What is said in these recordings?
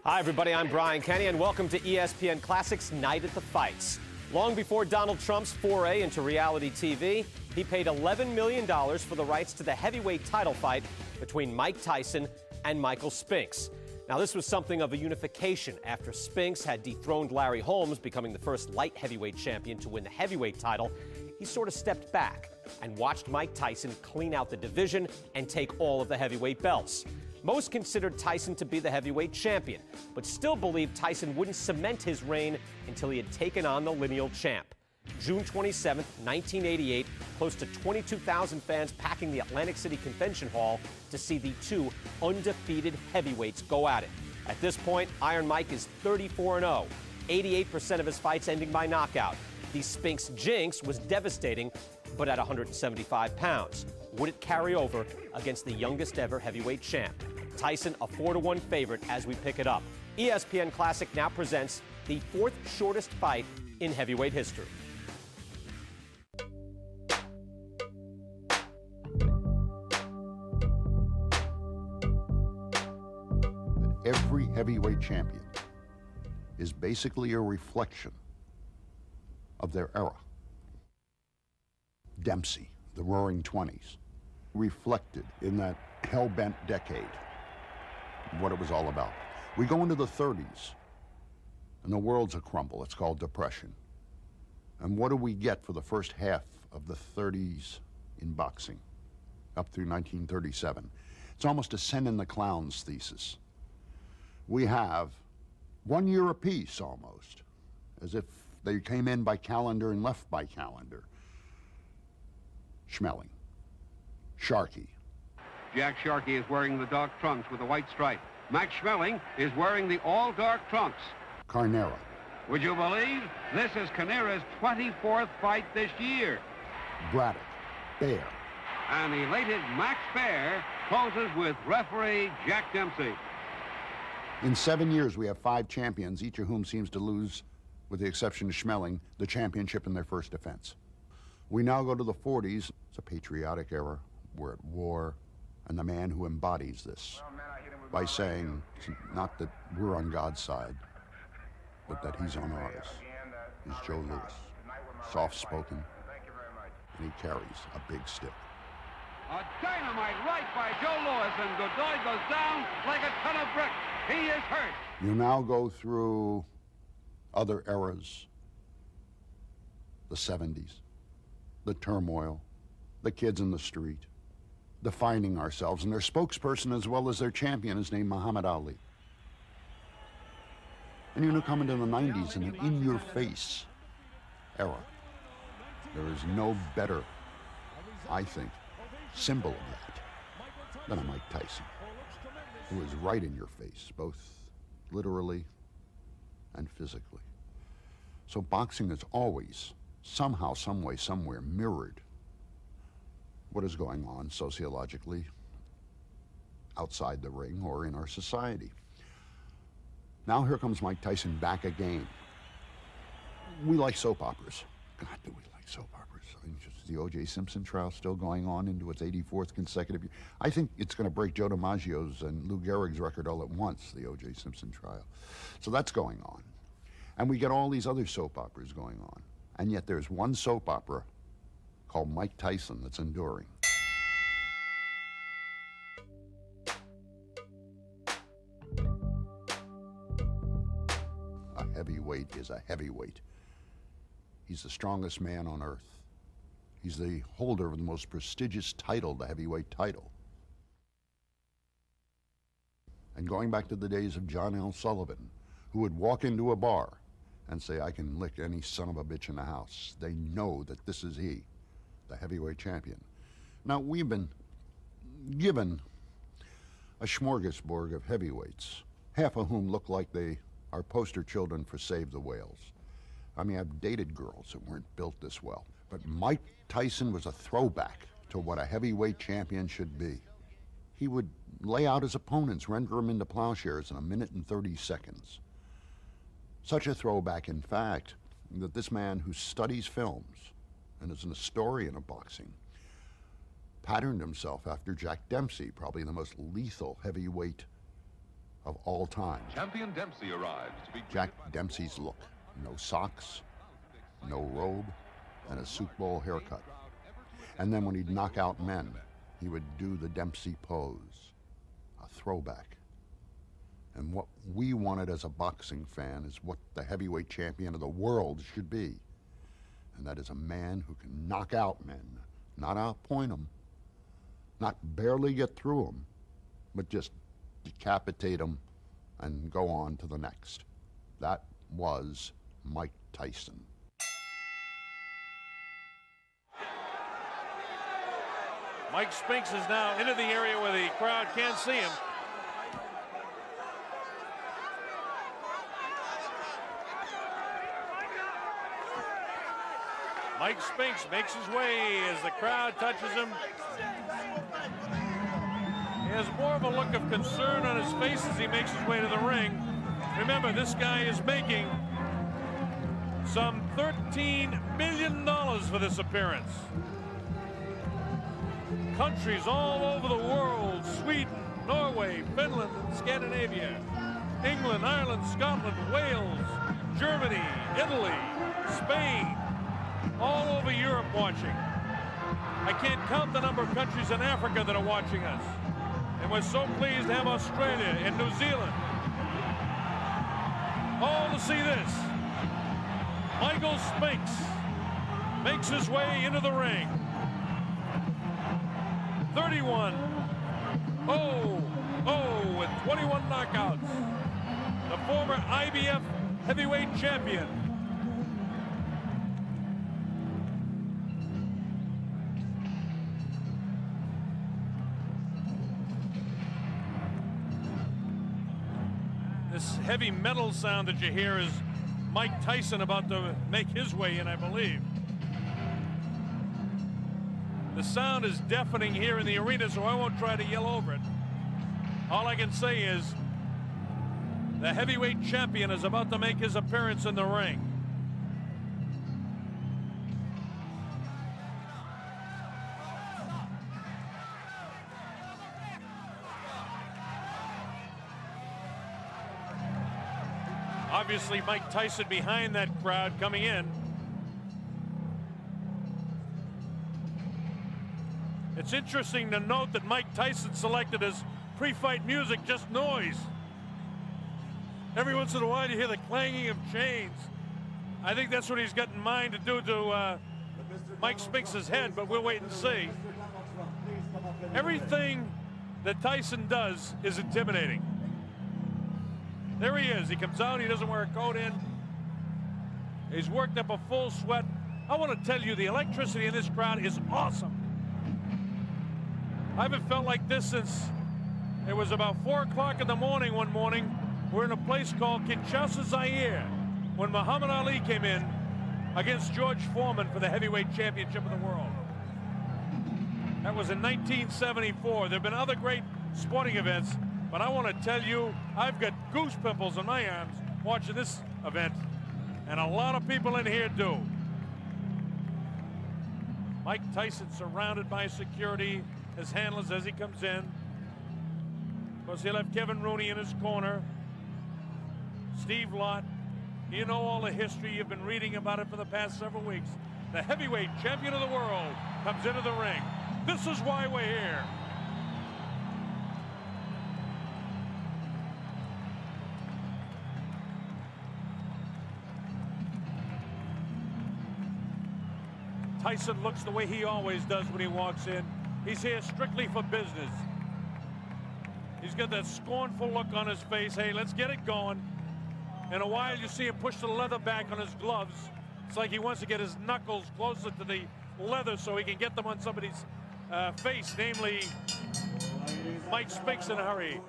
Hi, everybody. I'm Brian Kenny, and welcome to ESPN Classic's Night at the Fights. Long before Donald Trump's foray into reality TV, he paid $11 million for the rights to the heavyweight title fight between Mike Tyson and Michael Spinks. Now, this was something of a unification after Spinks had dethroned Larry Holmes, becoming the first light heavyweight champion to win the heavyweight title. He sort of stepped back and watched Mike Tyson clean out the division and take all of the heavyweight belts. Most considered Tyson to be the heavyweight champion, but still believed Tyson wouldn't cement his reign until he had taken on the lineal champ. June 27, 1988, close to 22,000 fans packing the Atlantic City Convention Hall to see the two undefeated heavyweights go at it. At this point, Iron Mike is 34-0, 88% of his fights ending by knockout. The Spinks jinx was devastating, but at 175 pounds. Would it carry over against the youngest ever heavyweight champ? Tyson, a 4-1 favorite as we pick it up. ESPN Classic now presents the fourth shortest fight in heavyweight history. Every heavyweight champion is basically a reflection of their era. Dempsey, the Roaring '20s, reflected in that hell-bent decade what it was all about. We go into the '30s, and the world's a crumble. It's called depression. And what do we get for the first half of the '30s in boxing, up through 1937? It's almost a Send in the Clowns thesis. We have 1 year apiece, almost, as if they came in by calendar and left by calendar. Schmeling, Sharkey. Jack Sharkey is wearing the dark trunks with the white stripe. Max Schmeling is wearing the all-dark trunks. Carnera. Would you believe this is Carnera's 24th fight this year? Braddock. Bear. And elated Max Bear poses with referee Jack Dempsey. In 7 years, we have 5 champions, each of whom seems to lose, with the exception of Schmeling, the championship in their first defense. We now go to the 40s. It's a patriotic era. We're at war. And the man who embodies this by saying not that we're on God's side, but that he's on ours, is Joe Louis. Soft-spoken, and he carries a big stick. A dynamite right by Joe Louis, and Godoy goes down like a ton of bricks. He is hurt. You now go through other eras, the 70s, the turmoil, the kids in the street, defining ourselves, and their spokesperson as well as their champion is named Muhammad Ali. And you come into the 90s and an in-your-face era. There is no better, I think, symbol of that than a Mike Tyson, who is right in your face, both literally and physically. So boxing has always, somehow, some way, somewhere, mirrored what is going on sociologically outside the ring or in our society. Now here comes Mike Tyson back again. We like soap operas. God, do we like soap operas. I mean, just the O.J. Simpson trial still going on into its 84th consecutive year. I think it's going to break Joe DiMaggio's and Lou Gehrig's record all at once, the O.J. Simpson trial. So that's going on. And we get all these other soap operas going on. And yet there's one soap opera called Mike Tyson that's enduring. A heavyweight is a heavyweight. He's the strongest man on earth. He's the holder of the most prestigious title, the heavyweight title. And going back to the days of John L. Sullivan, who would walk into a bar and say, I can lick any son of a bitch in the house. They know that this is he, the heavyweight champion. Now, we've been given a smorgasbord of heavyweights, half of whom look like they are poster children for Save the Whales. I mean, I've dated girls that weren't built this well. But Mike Tyson was a throwback to what a heavyweight champion should be. He would lay out his opponents, render them into plowshares in 1 minute and 30 seconds. Such a throwback, in fact, that this man who studies films and is an historian of boxing patterned himself after Jack Dempsey, probably the most lethal heavyweight of all time. Champion Dempsey arrives to be Jack Dempsey's look. No socks, no robe, and a Super Bowl haircut. And then when he'd knock out men, he would do the Dempsey pose, a throwback. And what we wanted as a boxing fan is what the heavyweight champion of the world should be. And that is a man who can knock out men, not outpoint them, not barely get through them, but just decapitate them and go on to the next. That was Mike Tyson. Mike Spinks is now into the area where the crowd can't see him. Mike Spinks makes his way as the crowd touches him. He has more of a look of concern on his face as he makes his way to the ring. Remember, this guy is making some $13 million for this appearance. Countries all over the world, Sweden, Norway, Finland, and Scandinavia, England, Ireland, Scotland, Wales, Germany, Italy, Spain, all over Europe watching. I can't count the number of countries in Africa that are watching us. And we're so pleased to have Australia and New Zealand all to see this. Michael Spinks makes his way into the ring. 31-0-0 with 21 knockouts. The former IBF heavyweight champion. This heavy metal sound that you hear is Mike Tyson about to make his way in, I believe. The sound is deafening here in the arena, so I won't try to yell over it. All I can say is the heavyweight champion is about to make his appearance in the ring. Obviously, Mike Tyson behind that crowd coming in. It's interesting to note that Mike Tyson selected as pre-fight music just noise. Every once in a while you hear the clanging of chains. I think that's what he's got in mind to do to Mike Spinks' head, but we'll wait and see. Everything that Tyson does is intimidating. There he is. He comes out. He doesn't wear a coat in. He's worked up a full sweat. I want to tell you, the electricity in this crowd is awesome. I haven't felt like this since it was about 4 o'clock in the morning one morning. We're in a place called Kinshasa, Zaire, when Muhammad Ali came in against George Foreman for the heavyweight championship of the world. That was in 1974. There have been other great sporting events, but I want to tell you, I've got goose pimples on my arms watching this event, and a lot of people in here do. Mike Tyson surrounded by security, his handlers as he comes in. Of course, he'll have Kevin Rooney in his corner. Steve Lott. You know all the history. You've been reading about it for the past several weeks. The heavyweight champion of the world comes into the ring. This is why we're here. Tyson looks the way he always does when he walks in. He's here strictly for business. He's got that scornful look on his face. Hey, let's get it going. In a while, you see him push the leather back on his gloves. It's like he wants to get his knuckles closer to the leather so he can get them on somebody's face, namely Mike Spinks in a hurry.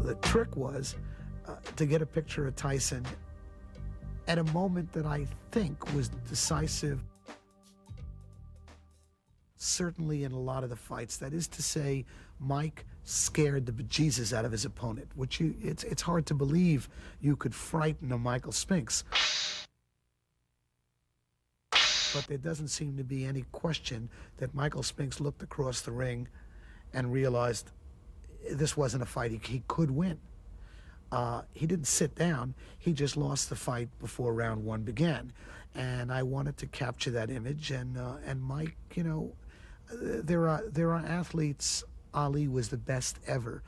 The trick was to get a picture of Tyson at a moment that I think was decisive, certainly in a lot of the fights. That is to say, Mike scared the bejesus out of his opponent, which it's hard to believe you could frighten a Michael Spinks. But there doesn't seem to be any question that Michael Spinks looked across the ring and realized this wasn't a fight he could win. He didn't sit down. He just lost the fight before round one began. And I wanted to capture that image. And Mike, you know, there are athletes. Ali was the best ever.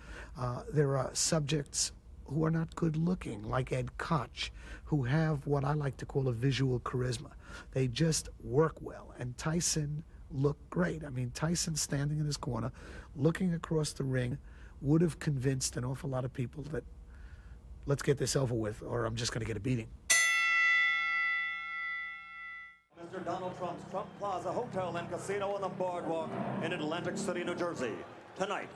There are subjects who are not good looking, like Ed Koch, who have what I like to call a visual charisma. They just work well. And Tyson looked great. I mean, Tyson standing in his corner, looking across the ring, would have convinced an awful lot of people that let's get this over with, or I'm just going to get a beating. Mr. Donald Trump's Trump Plaza Hotel and Casino on the Boardwalk in Atlantic City, New Jersey. Tonight,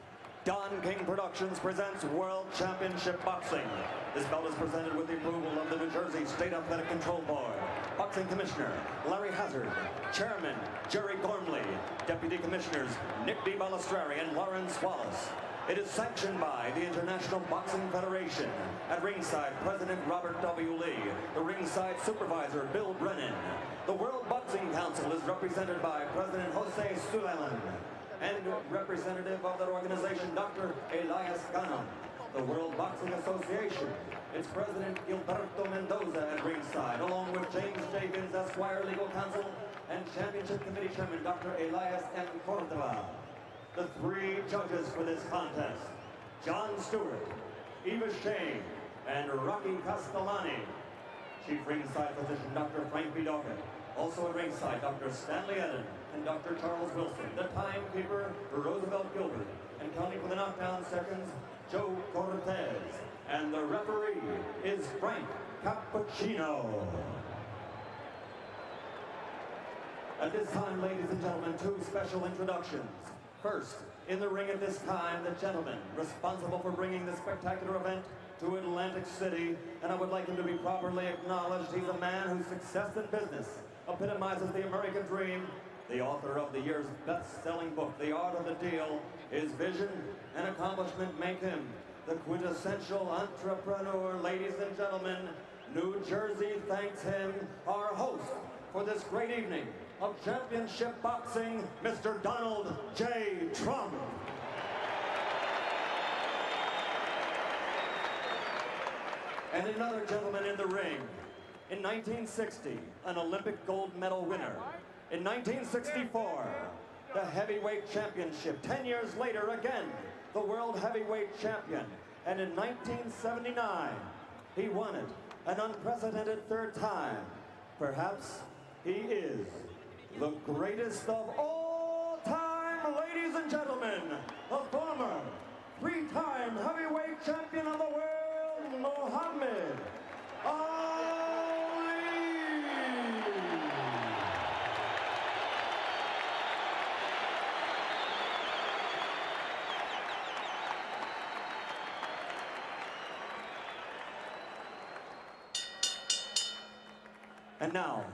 Don King Productions presents World Championship Boxing. This bout is presented with the approval of the New Jersey State Athletic Control Board. Boxing Commissioner Larry Hazard, Chairman Jerry Gormley, Deputy Commissioners Nick D. Balistrari and Lawrence Wallace. It is sanctioned by the International Boxing Federation. At ringside, President Robert W. Lee. The ringside supervisor, Bill Brennan. The World Boxing Council is represented by President Jose Suleiman and representative of that organization, Dr. Elias Ganem. The World Boxing Association, its president, Gilberto Mendoza, at ringside, along with James Jenkins, Esquire Legal Counsel, and Championship Committee Chairman, Dr. Elias M. Cordova. The three judges for this contest, John Stewart, Eva Shane, and Rocky Castellani. Chief ringside physician, Dr. Frank B. Doggett. Also at ringside, Dr. Stanley Eden and Dr. Charles Wilson. The timekeeper, Roosevelt Gilbert. And counting for the knockdown seconds, Joe Cortez. And the referee is Frank Cappuccino. At this time, ladies and gentlemen, two special introductions. First, in the ring at this time, the gentleman responsible for bringing this spectacular event to Atlantic City, and I would like him to be properly acknowledged. He's a man whose success in business epitomizes the American dream, the author of the year's best-selling book, The Art of the Deal. His vision and accomplishment make him the quintessential entrepreneur. Ladies and gentlemen, New Jersey thanks him, our host for this great evening of championship boxing, Mr. Donald J. Trump. And another gentleman in the ring. In 1960, an Olympic gold medal winner. In 1964, the heavyweight championship. 10 years later, again, the world heavyweight champion. And in 1979, he won it an unprecedented third time. Perhaps he is the greatest of all time, ladies and gentlemen, the former three-time heavyweight champion of the world, Muhammad Ali. And now,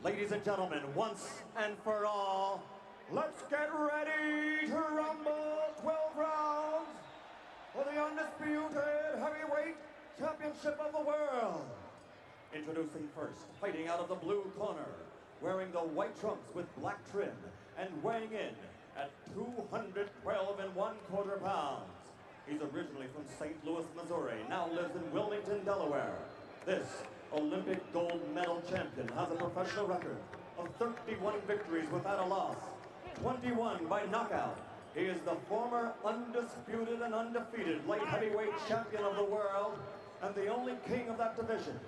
ladies and gentlemen, once and for all, let's get ready to rumble 12 rounds for the undisputed heavyweight championship of the world. Introducing first, fighting out of the blue corner, wearing the white trunks with black trim, and weighing in at 212 1/4 pounds. He's originally from St. Louis, Missouri, now lives in Wilmington, Delaware. This Olympic gold medal champion has a professional record of 31 victories without a loss, 21 by knockout. He is the former undisputed and undefeated light heavyweight champion of the world and the only king of that division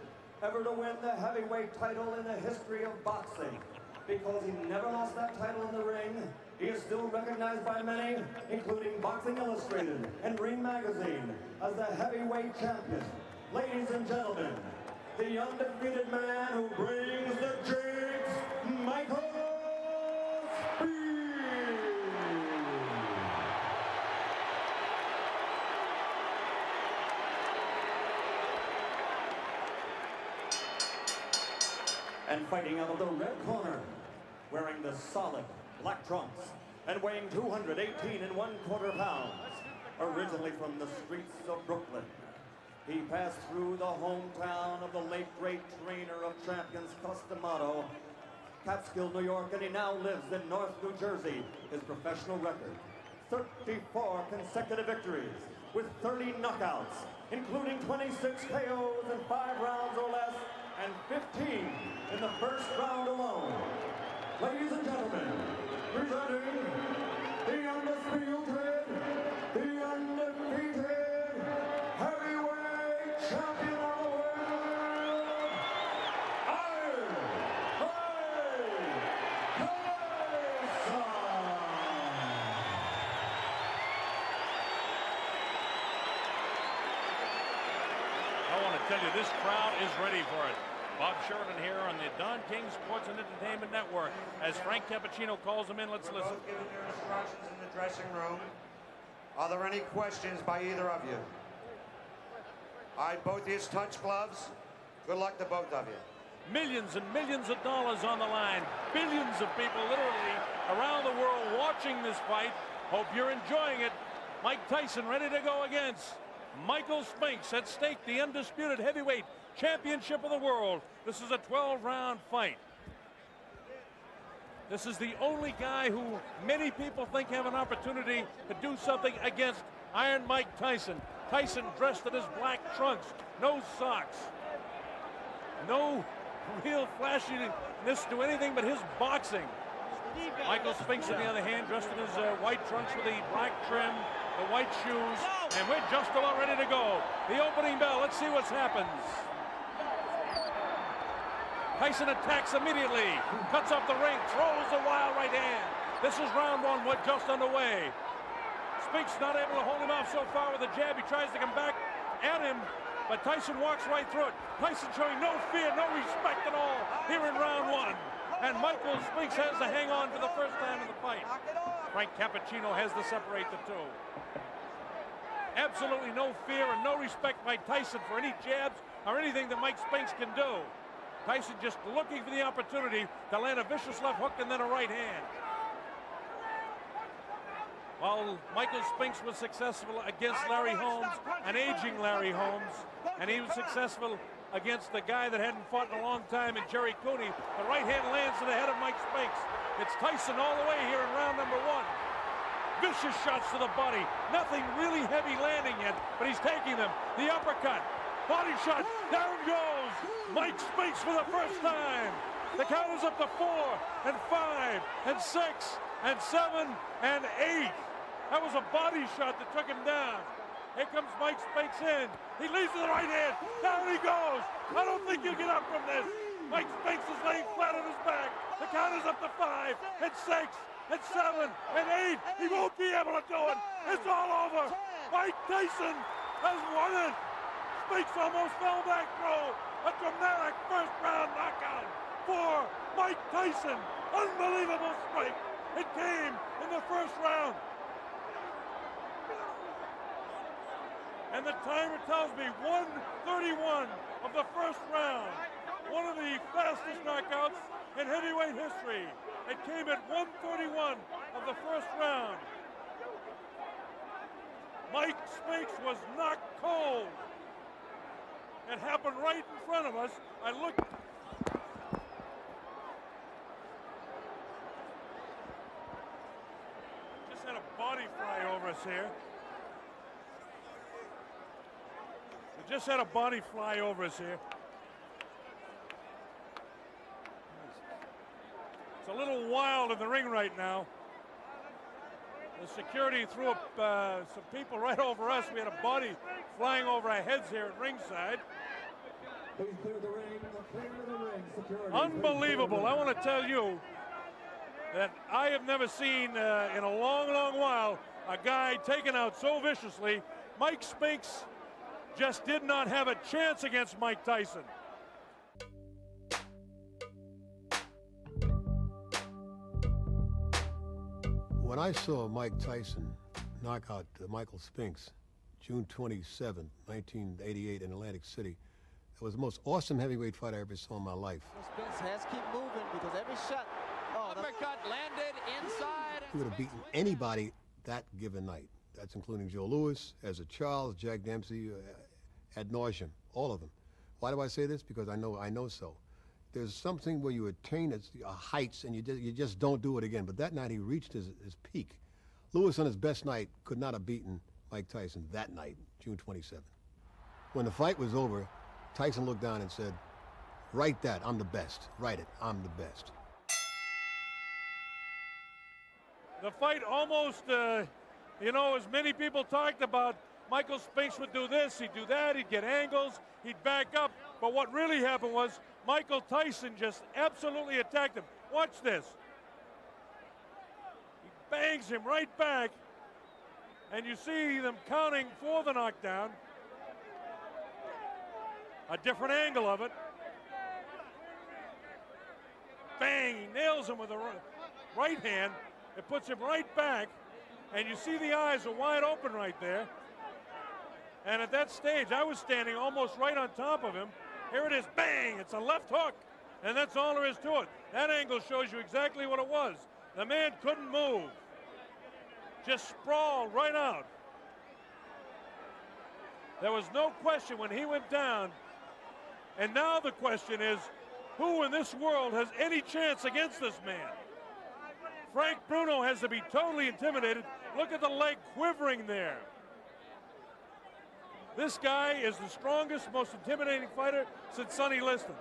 ever to win the heavyweight title in the history of boxing. Because he never lost that title in the ring, he is still recognized by many, including Boxing Illustrated and Ring Magazine, as the heavyweight champion. Ladies and gentlemen, the undefeated man who brings the jigs, Michael Spinks. And fighting out of the red corner, wearing the solid black trunks and weighing 218 1/4 pounds, originally from the streets of Brooklyn. He passed through the hometown of the late great trainer of champions, Cus D'Amato, Catskill, New York, and he now lives in North New Jersey. His professional record, 34 consecutive victories with 30 knockouts, including 26 KOs in 5 rounds or less, and 15 in the first round alone. Ladies and gentlemen, presenting the undisputed, the undefeated heavyweight champion of the world, Iron I want to tell you, this crowd is ready for it. Bob Sheridan here on the Don King Sports and Entertainment Network. As Frank Cappuccino calls them in, let's listen. Both giving your instructions in the dressing room. Are there any questions by either of you? All right, both of you touch gloves. Good luck to both of you. Millions and millions of dollars on the line. Billions of people literally around the world watching this fight. Hope you're enjoying it. Mike Tyson ready to go against Michael Spinks. At stake, the undisputed heavyweight championship of the world. This is a 12-round fight. This is the only guy who many people think have an opportunity to do something against Iron Mike Tyson. Tyson dressed in his black trunks, no socks, no real flashiness to anything but his boxing. Michael Spinks, on the other hand, dressed in his white trunks with the black trim, the white shoes, and we're just about ready to go. The opening bell, let's see what happens. Tyson attacks immediately, cuts off the ring, throws a wild right hand. This is round one, we're just underway. Spinks not able to hold him off so far with a jab. He tries to come back at him, but Tyson walks right through it. Tyson showing no fear, no respect at all here in round one. And Michael Spinks has to hang on for the first time in the fight. Frank Cappuccino has to separate the two. Absolutely no fear and no respect by Tyson for any jabs or anything that Mike Spinks can do. Tyson just looking for the opportunity to land a vicious left hook and then a right hand. While Michael Spinks was successful against Larry Holmes, an aging Larry Holmes, and he was successful against the guy that hadn't fought in a long time in Jerry Cooney, the right hand lands to the head of Mike Spinks. It's Tyson all the way here in round number one. Vicious shots to the body. Nothing really heavy landing yet, but he's taking them. The uppercut. Body shot, down goes Mike Spinks for the first time. The count is up to 4 and 5 and 6 and 7 and 8. That was a body shot that took him down. Here comes Mike Spinks in. He leads to the right hand. Down he goes. I don't think he'll get up from this. Mike Spinks is laying flat on his back. The count is up to 5 and 6 and 7 and 8. He won't be able to do it. It's all over. Mike Tyson has won it. Spinks almost fell back through a dramatic first round knockout for Mike Tyson. Unbelievable strike. It came in the first round. And the timer tells me 1:31 of the first round. One of the fastest knockouts in heavyweight history. It came at 1:31 of the first round. Mike Spinks was knocked cold. It happened right in front of us. I looked. Just had a body fly over us here. We just had a body fly over us here. It's a little wild in the ring right now. The security threw up some people right over us. We had a body flying over our heads here at ringside. Please clear the ring. Clear the ring. Security. Unbelievable. I want to tell you that I have never seen in a long, long while a guy taken out so viciously. Mike Spinks just did not have a chance against Mike Tyson. When I saw Mike Tyson knock out Michael Spinks, June 27, 1988 in Atlantic City, it was the most awesome heavyweight fight I ever saw in my life. Spinks has to keep moving because every shot... uppercut landed inside. He would have beaten anybody that given night. That's including Joe Louis, Ezra Charles, Jack Dempsey, ad nauseum, all of them. Why do I say this? Because I know so. there's something where you attain heights and you just don't do it again. But that night he reached his peak. Lewis on his best night could not have beaten Mike Tyson that night, June 27th. When the fight was over, Tyson looked down and said, "Write that, I'm the best. Write it, I'm the best." The fight almost, you know, as many people talked about, Michael Spinks would do this, he'd do that, he'd get angles, he'd back up. But what really happened was Michael Tyson just absolutely attacked him. Watch this. He bangs him right back, and you see them counting for the knockdown. A different angle of it. Bang, he nails him with the right hand. It puts him right back, and you see the eyes are wide open right there. And at that stage, I was standing almost right on top of him. Here it is, bang, it's a left hook, and that's all there is to it. That angle shows you exactly what it was. The man couldn't move. Just sprawled right out. There was no question when he went down. And now the question is, who in this world has any chance against this man? Frank Bruno has to be totally intimidated. Look at the leg quivering there. This guy is the strongest, most intimidating fighter since Sonny Liston.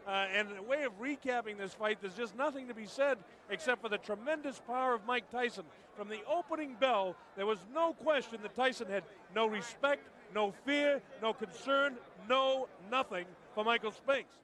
And a way of recapping this fight, there's just nothing to be said except for the tremendous power of Mike Tyson. From the opening bell, there was no question that Tyson had no respect, no fear, no concern, no nothing for Michael Spinks.